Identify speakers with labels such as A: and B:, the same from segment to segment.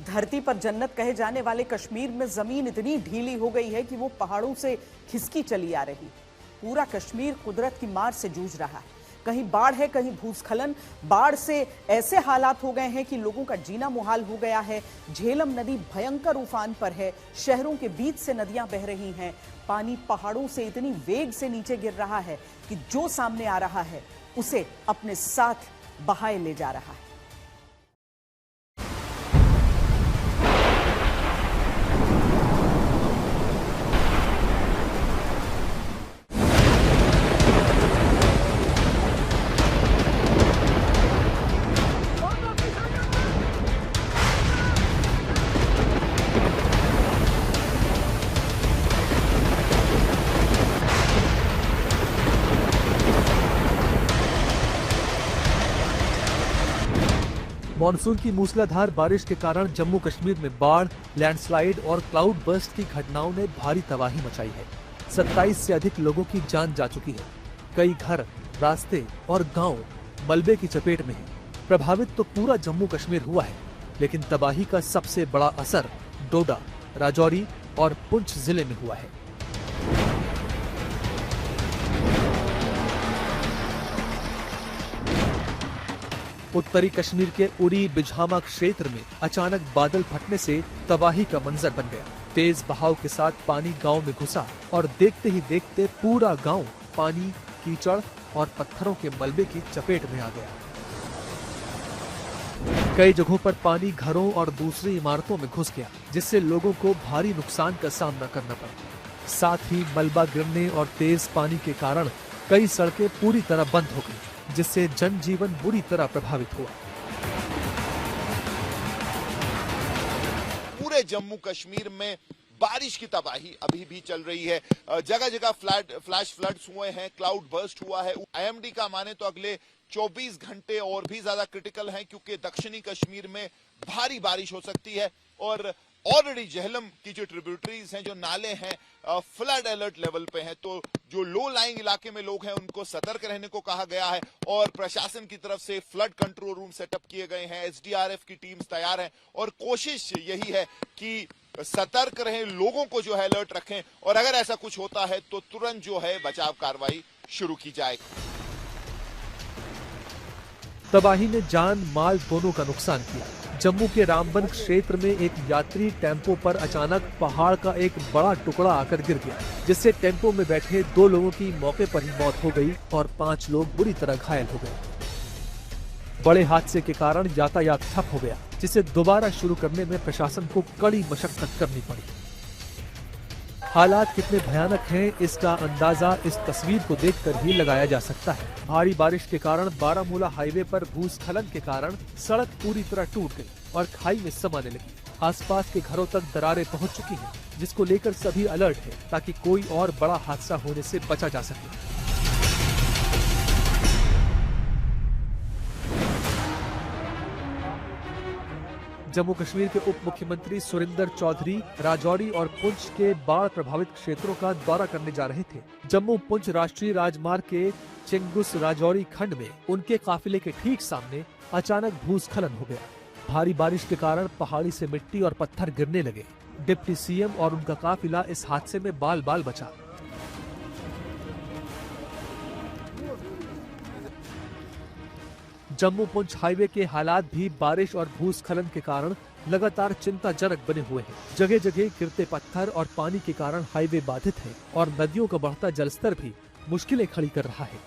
A: धरती पर जन्नत कहे जाने वाले कश्मीर में जमीन इतनी ढीली हो गई है कि वो पहाड़ों से खिसकी चली आ रही। पूरा कश्मीर कुदरत की मार से जूझ रहा है। कहीं बाढ़ है, कहीं भूस्खलन। बाढ़ से ऐसे हालात हो गए हैं कि लोगों का जीना मुहाल हो गया है। झेलम नदी भयंकर उफान पर है। शहरों के बीच से नदियां बह रही हैं। पानी पहाड़ों से इतनी वेग से नीचे गिर रहा है कि जो सामने आ रहा है उसे अपने साथ बहाए ले जा रहा है।
B: मानसून की मूसलाधार बारिश के कारण जम्मू कश्मीर में बाढ़, लैंडस्लाइड और क्लाउड बर्स्ट की घटनाओं ने भारी तबाही मचाई है। 27 से अधिक लोगों की जान जा चुकी है। कई घर, रास्ते और गांव मलबे की चपेट में हैं। प्रभावित तो पूरा जम्मू कश्मीर हुआ है, लेकिन तबाही का सबसे बड़ा असर डोडा, राजौरी और पुंछ जिले में हुआ है। उत्तरी कश्मीर के उरी बिजहामा क्षेत्र में अचानक बादल फटने से तबाही का मंजर बन गया। तेज बहाव के साथ पानी गांव में घुसा और देखते ही देखते पूरा गांव पानी, कीचड़ और पत्थरों के मलबे की चपेट में आ गया। कई जगहों पर पानी घरों और दूसरी इमारतों में घुस गया, जिससे लोगों को भारी नुकसान का सामना करना पड़ा। साथ ही मलबा गिरने और तेज पानी के कारण कई सड़कें पूरी तरह बंद हो गई, जिससे जनजीवन बुरी तरह प्रभावित हुआ।
C: पूरे जम्मू कश्मीर में बारिश की तबाही अभी भी चल रही है। जगह जगह फ्लैश फ्लड्स हुए हैं, क्लाउड बर्स्ट हुआ है। आईएमडी का माने तो अगले 24 घंटे और भी ज्यादा क्रिटिकल हैं, क्योंकि दक्षिणी कश्मीर में भारी बारिश हो सकती है और ऑलरेडी झेलम की जो ट्रिब्यूटरीज हैं, जो नाले हैं, फ्लड अलर्ट लेवल पे हैं। तो जो लो लाइंग इलाके में लोग हैं उनको सतर्क रहने को कहा गया है और प्रशासन की तरफ से फ्लड कंट्रोल रूम सेटअप किए गए हैं। एसडीआरएफ की टीम्स तैयार हैं और कोशिश यही है कि सतर्क रहें, लोगों को जो है अलर्ट रखें और अगर ऐसा कुछ होता है तो तुरंत जो है बचाव कार्रवाई शुरू की जाए।
B: तबाही ने जान माल दोनों का नुकसान किया। जम्मू के रामबन क्षेत्र में एक यात्री टेम्पो पर अचानक पहाड़ का एक बड़ा टुकड़ा आकर गिर गया, जिससे टेम्पो में बैठे 2 लोगों की मौके पर ही मौत हो गई और 5 लोग बुरी तरह घायल हो गए। बड़े हादसे के कारण यातायात ठप हो गया, जिसे दोबारा शुरू करने में प्रशासन को कड़ी मशक्कत करनी पड़ी। हालात कितने भयानक हैं, इसका अंदाजा इस तस्वीर को देखकर ही लगाया जा सकता है। भारी बारिश के कारण बारामूला हाईवे पर भूस्खलन के कारण सड़क पूरी तरह टूट गई और खाई में समाने लगी। आसपास के घरों तक दरारें पहुंच चुकी हैं, जिसको लेकर सभी अलर्ट हैं, ताकि कोई और बड़ा हादसा होने से बचा जा सके। जम्मू कश्मीर के उप मुख्यमंत्री सुरिंदर चौधरी राजौरी और पुंछ के बाढ़ प्रभावित क्षेत्रों का दौरा करने जा रहे थे। जम्मू पुंछ राष्ट्रीय राजमार्ग के चिंगुस राजौरी खंड में उनके काफिले के ठीक सामने अचानक भूस्खलन हो गया। भारी बारिश के कारण पहाड़ी से मिट्टी और पत्थर गिरने लगे। डिप्टी सीएम और उनका काफिला इस हादसे में बाल बाल बचा। जम्मू पुंछ हाईवे के हालात भी बारिश और भूस्खलन के कारण लगातार चिंताजनक बने हुए हैं। जगह जगह गिरते पत्थर और पानी के कारण हाईवे बाधित है और नदियों का बढ़ता जलस्तर भी मुश्किलें खड़ी कर रहा है।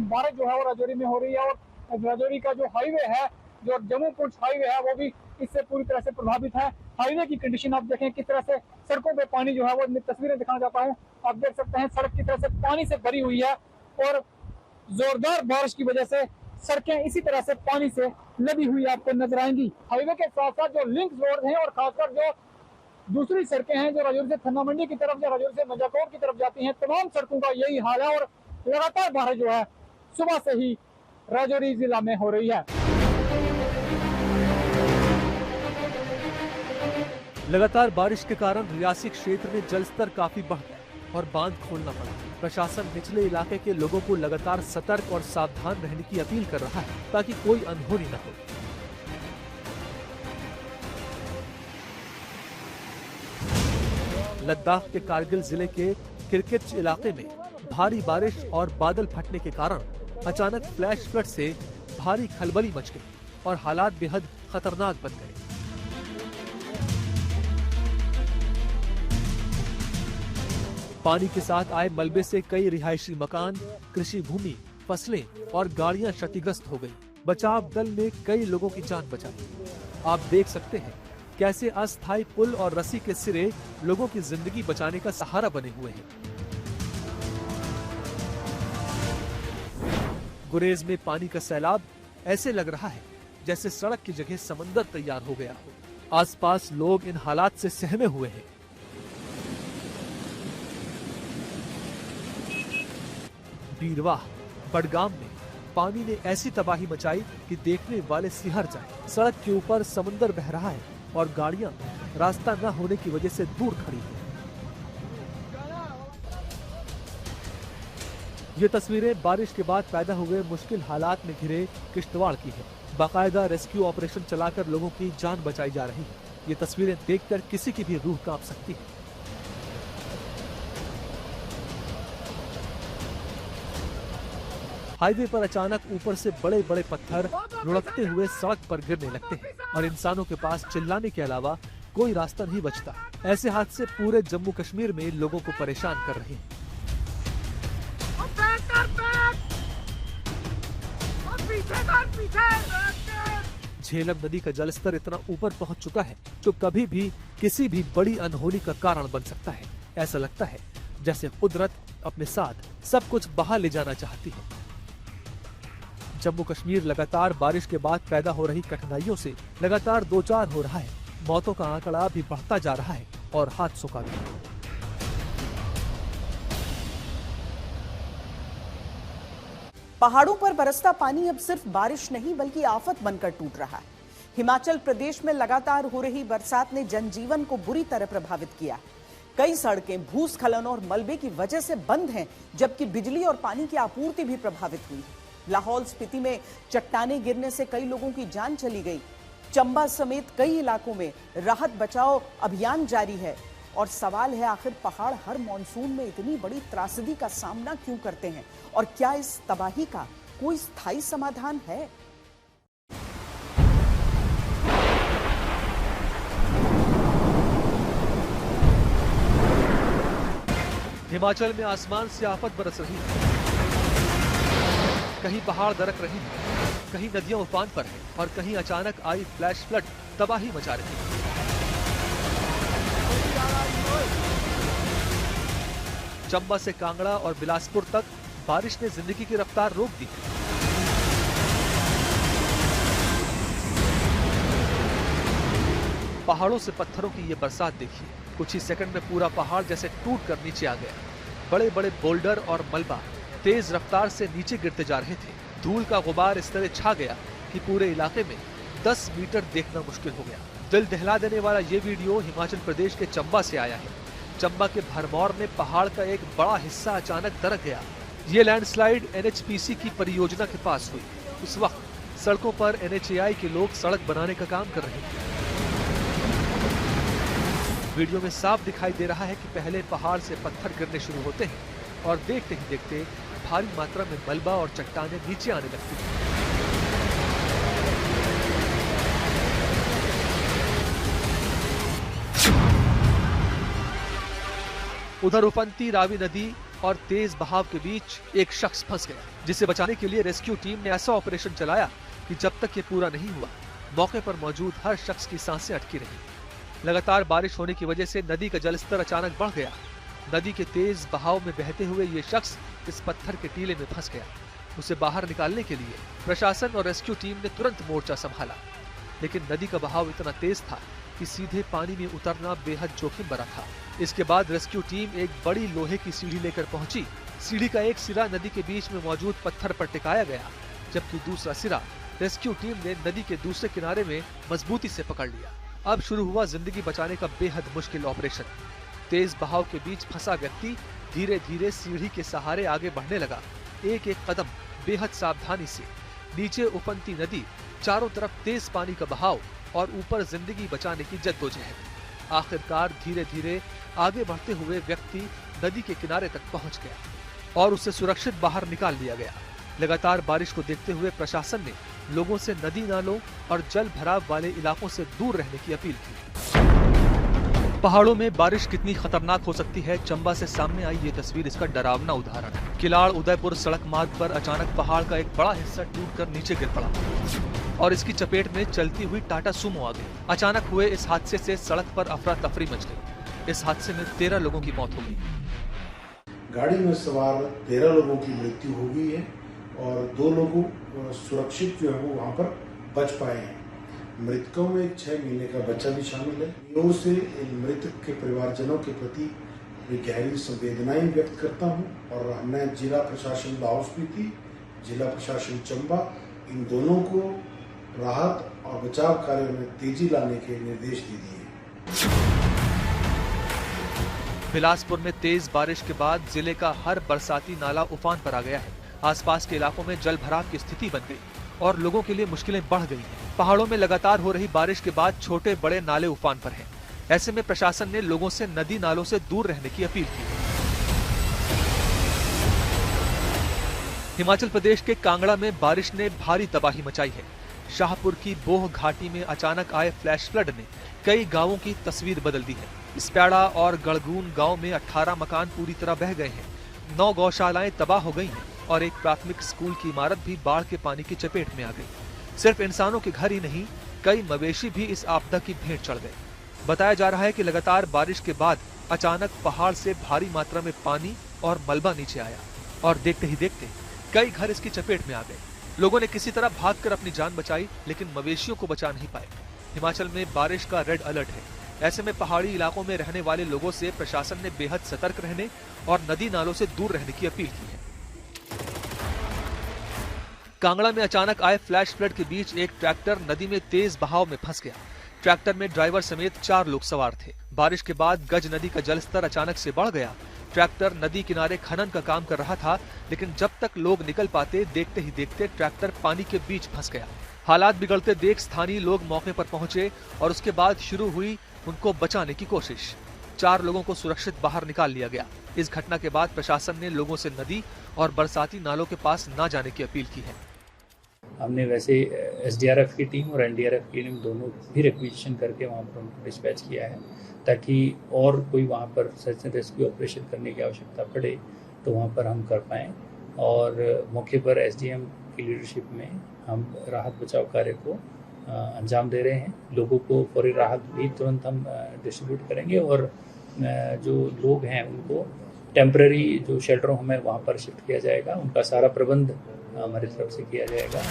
D: बारिश जो है वो राजौरी में हो रही है और राजौरी का जो हाईवे है, जो जम्मू पुंछ हाईवे है, वो भी इससे पूरी तरह से प्रभावित है। हाईवे की कंडीशन आप देखें किस तरह से सड़कों पे पानी जो है वो तस्वीरें दिखाना चाहता हूँ। आप देख सकते हैं सड़क की तरह से पानी से भरी हुई है और जोरदार बारिश की वजह से सड़कें इसी तरह से पानी से लदी हुई आपको नजर आएंगी। हाईवे के साथ साथ जो लिंक रोड हैं और खासकर जो दूसरी सड़कें हैं, जो राजौरी से थन्ना मंडी की तरफ या राजौरी से मजाकोट की तरफ जाती हैं, तमाम सड़कों का यही हाल है और लगातार बारिश जो है सुबह से ही राजौरी जिला में हो रही है।
B: लगातार बारिश के कारण रियासी क्षेत्र में जलस्तर काफी बढ़ गया और बांध खोलना पड़ा। प्रशासन निचले इलाके के लोगों को लगातार सतर्क और सावधान रहने की अपील कर रहा है, ताकि कोई अनहोनी न हो। लद्दाख के कारगिल जिले के किरकिच इलाके में भारी बारिश और बादल फटने के कारण अचानक फ्लैश फ्लड से भारी खलबली मच गई और हालात बेहद खतरनाक बन गए। पानी के साथ आए मलबे से कई रिहायशी मकान, कृषि भूमि, फसलें और गाड़ियां क्षतिग्रस्त हो गई। बचाव दल ने कई लोगों की जान बचाई। आप देख सकते हैं कैसे अस्थायी पुल और रस्सी के सिरे लोगों की जिंदगी बचाने का सहारा बने हुए हैं। गुरेज में पानी का सैलाब ऐसे लग रहा है जैसे सड़क की जगह समंदर तैयार हो गया हो। आसपास लोग इन हालात से सहमे हुए हैं। बीरवाह, बडगाम में पानी ने ऐसी तबाही मचाई कि देखने वाले सिहर जाए। सड़क के ऊपर समंदर बह रहा है और गाड़ियां रास्ता न होने की वजह से दूर खड़ी हैं। ये तस्वीरें बारिश के बाद पैदा हुए मुश्किल हालात में घिरे किश्तवाड़ की है। बाकायदा रेस्क्यू ऑपरेशन चलाकर लोगों की जान बचाई जा रही है। ये तस्वीरें देखकर किसी की भी रूह कांप सकती है। हाईवे पर अचानक ऊपर से बड़े बड़े पत्थर लुढ़कते हुए सड़क पर गिरने लगते हैं और इंसानों के पास चिल्लाने के अलावा कोई रास्ता नहीं बचता। ऐसे हादसे पूरे जम्मू कश्मीर में लोगों को परेशान कर रहे हैं। झेलम नदी का जलस्तर इतना ऊपर पहुंच चुका है जो कभी भी किसी भी बड़ी अनहोनी का कारण बन सकता है। ऐसा लगता है जैसे कुदरत अपने साथ सब कुछ बहा ले जाना चाहती है। जम्मू कश्मीर लगातार बारिश के बाद पैदा हो रही कठिनाइयों से लगातार दो चार हो रहा है। मौतों का आंकड़ा भी बढ़ता जा रहा है और हादसों का भी।
A: पहाड़ों पर बरसता पानी अब सिर्फ बारिश नहीं बल्कि आफत बनकर टूट रहा है। हिमाचल प्रदेश में लगातार हो रही बरसात ने जनजीवन को बुरी तरह प्रभावित किया। कई सड़कें भूस्खलन और मलबे की वजह से बंद हैं, जबकि बिजली और पानी की आपूर्ति भी प्रभावित हुई। लाहौल स्पीति में चट्टानें गिरने से कई लोगों की जान चली गई। चंबा समेत कई इलाकों में राहत बचाव अभियान जारी है। और सवाल है, आखिर पहाड़ हर मॉनसून में इतनी बड़ी त्रासदी का सामना क्यों करते हैं और क्या इस तबाही का कोई स्थायी समाधान है?
B: हिमाचल में आसमान से आफत बरस रही है। कहीं पहाड़ दरक रहे हैं, कहीं नदियां उफान पर हैं और कहीं अचानक आई फ्लैश फ्लड तबाही मचा रही है। चंबा से कांगड़ा और बिलासपुर तक बारिश ने जिंदगी की रफ्तार रोक दी। पहाड़ों से पत्थरों की ये बरसात देखिए। कुछ ही सेकंड में पूरा पहाड़ जैसे टूट कर नीचे आ गया। बड़े बड़े बोल्डर और मलबा तेज रफ्तार से नीचे गिरते जा रहे थे। धूल का गुबार इस तरह छा गया कि पूरे इलाके में 10 मीटर देखना मुश्किल हो गया। दिल दहला देने वाला ये वीडियो हिमाचल प्रदेश के चंबा से आया है। चंबा के भरमौर में पहाड़ का एक बड़ा हिस्सा अचानक दरक गया। ये लैंडस्लाइड NHPC की परियोजना के पास हुई। उस वक्त सड़कों पर NHAI के लोग सड़क बनाने का काम कर रहे थे। वीडियो में साफ दिखाई दे रहा है कि पहले पहाड़ से पत्थर गिरने शुरू होते हैं और देखते ही देखते भारी मात्रा में मलबा और चट्टानें नीचे आने लगती हैं। उधर उफनती रावी नदी और तेज बहाव के बीच एक शख्स फंस गया, जिसे बचाने के लिए रेस्क्यू टीम ने ऐसा ऑपरेशन चलाया कि जब तक ये पूरा नहीं हुआ मौके पर मौजूद हर शख्स की सांसें अटकी रही। लगातार बारिश होने की वजह से नदी का जलस्तर अचानक बढ़ गया। नदी के तेज बहाव में बहते हुए ये शख्स इस पत्थर के टीले में फंस गया। उसे बाहर निकालने के लिए प्रशासन और रेस्क्यू टीम ने तुरंत मोर्चा संभाला, लेकिन नदी का बहाव इतना तेज था कि सीधे पानी में उतरना बेहद जोखिम भरा था। इसके बाद रेस्क्यू टीम एक बड़ी लोहे की सीढ़ी लेकर पहुंची। सीढ़ी का एक सिरा नदी के बीच में मौजूद पत्थर पर टिकाया गया, जबकि दूसरा सिरा रेस्क्यू टीम ने नदी के दूसरे किनारे में मजबूती से पकड़ लिया। अब शुरू हुआ जिंदगी बचाने का बेहद मुश्किल ऑपरेशन। तेज बहाव के बीच फंसा व्यक्ति धीरे धीरे सीढ़ी के सहारे आगे बढ़ने लगा, एक एक कदम बेहद सावधानी से। नीचे उफनती नदी, चारों तरफ तेज पानी का बहाव और ऊपर जिंदगी बचाने की जद्दोजहद। आखिरकार धीरे धीरे आगे बढ़ते हुए व्यक्ति नदी के किनारे तक पहुंच गया और उसे सुरक्षित बाहर निकाल लिया गया। लगातार बारिश को देखते हुए प्रशासन ने लोगों से नदी नालों और जल भराव वाले इलाकों से दूर रहने की अपील की। पहाड़ों में बारिश कितनी खतरनाक हो सकती है, चंबा से सामने आई ये तस्वीर इसका डरावना उदाहरण है। किलाड़ उदयपुर सड़क मार्ग पर अचानक पहाड़ का एक बड़ा हिस्सा टूटकर नीचे गिर पड़ा और इसकी चपेट में चलती हुई टाटा सुमो आ गई। अचानक हुए इस हादसे से सड़क पर अफरा तफरी मच गई। इस हादसे में 13 लोगों की मौत हो गई।
E: गाड़ी में सवार 13 लोगों की मृत्यु हो गई है और 2 लोगों सुरक्षित जो है वो वहां पर बच पाए हैं। मृतकों में 6 महीने का बच्चा भी शामिल है। इन से मृतक के परिवारजनों के प्रति गहरी संवेदनाएं व्यक्त करता हूं और हमने जिला प्रशासन लाहौल स्पीति, जिला प्रशासन चंबा, इन दोनों को राहत और बचाव कार्यों में तेजी लाने के निर्देश दे दिए।
B: बिलासपुर में तेज बारिश के बाद जिले का हर बरसाती नाला उफान पर आ गया है। आसपास के इलाकों में जल भराव की स्थिति बन गई और लोगों के लिए मुश्किलें बढ़ गई हैं। पहाड़ों में लगातार हो रही बारिश के बाद छोटे बड़े नाले उफान पर हैं। ऐसे में प्रशासन ने लोगों से नदी नालों से दूर रहने की अपील की। हिमाचल प्रदेश के कांगड़ा में बारिश ने भारी तबाही मचाई है। शाहपुर की बोह घाटी में अचानक आए फ्लैश फ्लड ने कई गांवों की तस्वीर बदल दी है। स्पैड़ा और गड़गून गांव में 18 मकान पूरी तरह बह गए हैं। 9 गौशालाएं तबाह हो गई हैं और एक प्राथमिक स्कूल की इमारत भी बाढ़ के पानी की चपेट में आ गई। सिर्फ इंसानों के घर ही नहीं, कई मवेशी भी इस आपदा की भेंट चढ़ गए। बताया जा रहा है कि लगातार बारिश के बाद अचानक पहाड़ से भारी मात्रा में पानी और मलबा नीचे आया और देखते ही देखते कई घर इसकी चपेट में आ गए। लोगों ने किसी तरह भागकर अपनी जान बचाई, लेकिन मवेशियों को बचा नहीं पाए। हिमाचल में बारिश का रेड अलर्ट है। ऐसे में पहाड़ी इलाकों में रहने वाले लोगों से प्रशासन ने बेहद सतर्क रहने और नदी नालों से दूर रहने की अपील की है। कांगड़ा में अचानक आए फ्लैश फ्लड के बीच एक ट्रैक्टर नदी में तेज बहाव में फंस गया। ट्रैक्टर में ड्राइवर समेत 4 लोग सवार थे। बारिश के बाद गज नदी का जलस्तर अचानक से बढ़ गया। ट्रैक्टर नदी किनारे खनन का काम कर रहा था, लेकिन जब तक लोग निकल पाते देखते ही देखते ट्रैक्टर पानी के बीच फंस गया। हालात बिगड़ते देख स्थानीय लोग मौके पर पहुंचे और उसके बाद शुरू हुई उनको बचाने की कोशिश। 4 लोगों को सुरक्षित बाहर निकाल लिया गया। इस घटना के बाद प्रशासन ने लोगों से नदी और बरसाती नालों के पास न जाने की अपील की है।
F: हमने वैसे एसडीआरएफ की टीम और एनडीआरएफ की टीम दोनों भी रिक्विजिशन करके वहाँ पर उनको डिस्पैच किया है, ताकि और कोई वहाँ पर सर्च एंड रेस्क्यू ऑपरेशन करने की आवश्यकता पड़े तो वहाँ पर हम कर पाएँ। और मौके पर एसडीएम की लीडरशिप में हम राहत बचाव कार्य को अंजाम दे रहे हैं। लोगों को फौरी राहत भी तुरंत हम डिस्ट्रीब्यूट करेंगे और जो लोग हैं उनको टेम्पररी जो शेल्टरों हमें वहाँ पर शिफ्ट किया जाएगा, उनका सारा प्रबंध हमारी तरफ से किया जाएगा।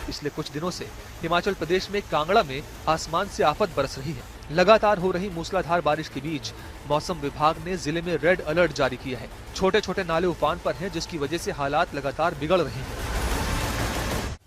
B: पिछले कुछ दिनों से हिमाचल प्रदेश में कांगड़ा में आसमान से आफत बरस रही है। लगातार हो रही मूसलाधार बारिश के बीच मौसम विभाग ने जिले में रेड अलर्ट जारी किया है। छोटे छोटे नाले उफान पर हैं, जिसकी वजह से हालात लगातार बिगड़ रहे हैं।